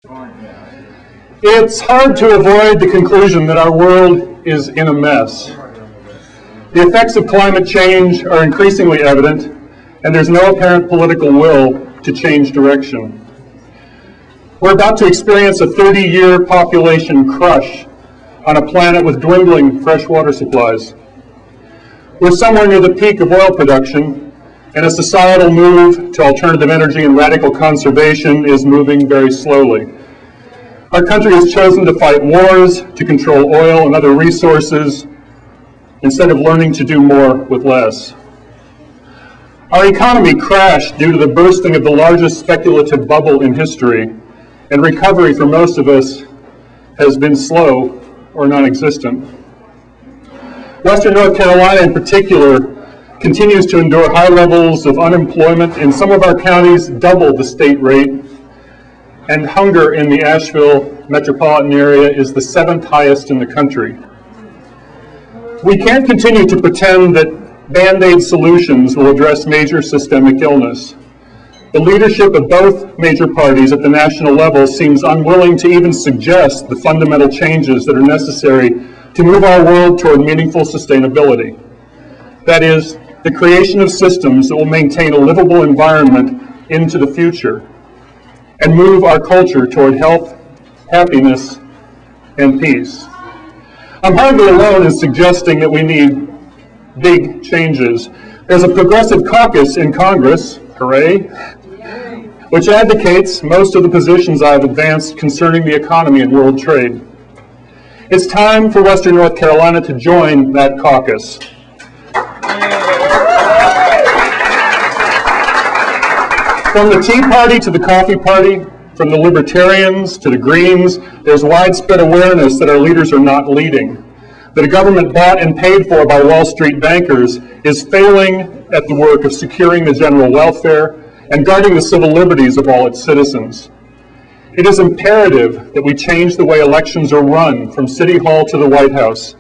It's hard to avoid the conclusion that our world is in a mess. The effects of climate change are increasingly evident, and there's no apparent political will to change direction. We're about to experience a 30-year population crush on a planet with dwindling freshwater supplies. We're somewhere near the peak of oil production, and a societal move to alternative energy and radical conservation is moving very slowly. Our country has chosen to fight wars, to control oil and other resources, instead of learning to do more with less. Our economy crashed due to the bursting of the largest speculative bubble in history, and recovery for most of us has been slow or non-existent. Western North Carolina in particular continues to endure high levels of unemployment. In some of our counties, double the state rate, and hunger in the Asheville metropolitan area is the 7th highest in the country. We can't continue to pretend that Band-Aid solutions will address major systemic illness. The leadership of both major parties at the national level seems unwilling to even suggest the fundamental changes that are necessary to move our world toward meaningful sustainability. That is, the creation of systems that will maintain a livable environment into the future and move our culture toward health, happiness, and peace. I'm hardly alone in suggesting that we need big changes. There's a progressive caucus in Congress, hooray, which advocates most of the positions I've advanced concerning the economy and world trade. It's time for Western North Carolina to join that caucus. From the Tea Party to the Coffee Party, from the Libertarians to the Greens, there's widespread awareness that our leaders are not leading, that a government bought and paid for by Wall Street bankers is failing at the work of securing the general welfare and guarding the civil liberties of all its citizens. It is imperative that we change the way elections are run from City Hall to the White House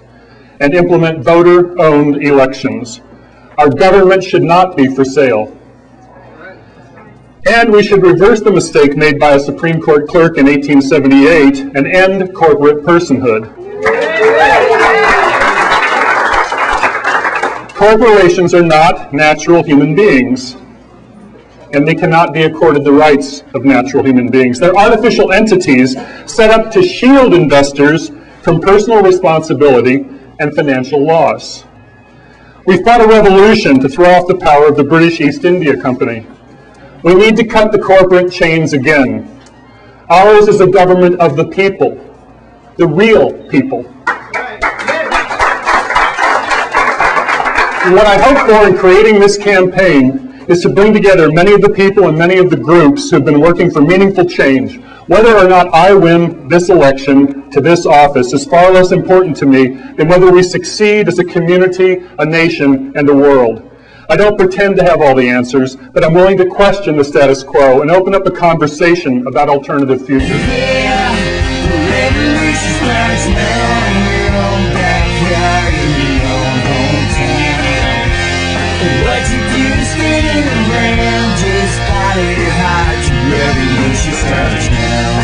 and implement voter-owned elections. Our government should not be for sale. And we should reverse the mistake made by a Supreme Court clerk in 1878 and end corporate personhood. Corporations are not natural human beings, and they cannot be accorded the rights of natural human beings. They're artificial entities set up to shield investors from personal responsibility and financial loss. We fought a revolution to throw off the power of the British East India Company. We need to cut the corporate chains again. Ours is a government of the people, the real people. And what I hope for in creating this campaign is to bring together many of the people and many of the groups who have been working for meaningful change. Whether or not I win this election to this office is far less important to me than whether we succeed as a community, a nation, and a world. I don't pretend to have all the answers, but I'm willing to question the status quo and open up a conversation about alternative futures. Yeah, the revolution starts now in your own backyard, in your own hometown. What you do is get in the ground, just follow your heart, your revolution starts now.